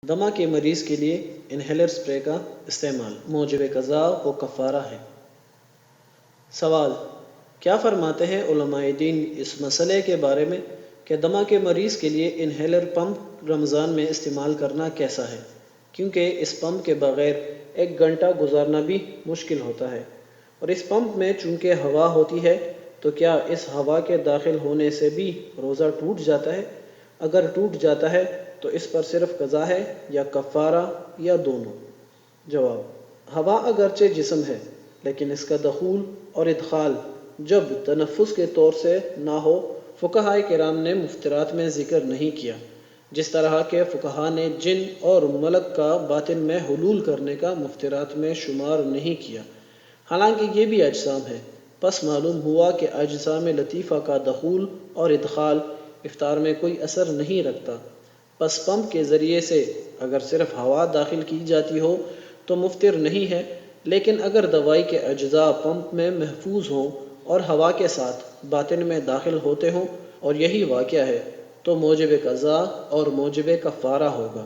دمہ کے مریض کے لیے انہیلر اسپرے کا استعمال موجب قضا و کفارہ ہے۔ سوال: کیا فرماتے ہیں علماء دین اس مسئلے کے بارے میں کہ دمہ کے مریض کے لیے انہیلر پمپ رمضان میں استعمال کرنا کیسا ہے، کیونکہ اس پمپ کے بغیر 1 گھنٹہ گزارنا بھی مشکل ہوتا ہے، اور اس پمپ میں چونکہ ہوا ہوتی ہے تو کیا اس ہوا کے داخل ہونے سے بھی روزہ ٹوٹ جاتا ہے؟ اگر ٹوٹ جاتا ہے تو اس پر صرف قضا ہے یا کفارہ یا دونوں؟ جواب: ہوا اگرچہ جسم ہے لیکن اس کا دخول اور ادخال جب تنفس کے طور سے نہ ہو، فقہائے کرام نے مفطرات میں ذکر نہیں کیا، جس طرح کہ فقہا نے جن اور ملک کا باطن میں حلول کرنے کا مفطرات میں شمار نہیں کیا، حالانکہ یہ بھی اجسام ہے۔ پس معلوم ہوا کہ اجسام لطیفہ کا دخول اور ادخال افطار میں کوئی اثر نہیں رکھتا۔ پس پمپ کے ذریعے سے اگر صرف ہوا داخل کی جاتی ہو تو مفطر نہیں ہے، لیکن اگر دوائی کے اجزاء پمپ میں محفوظ ہوں اور ہوا کے ساتھ باطن میں داخل ہوتے ہوں اور یہی واقعہ ہے تو موجب قضا اور موجب کفارہ ہوگا۔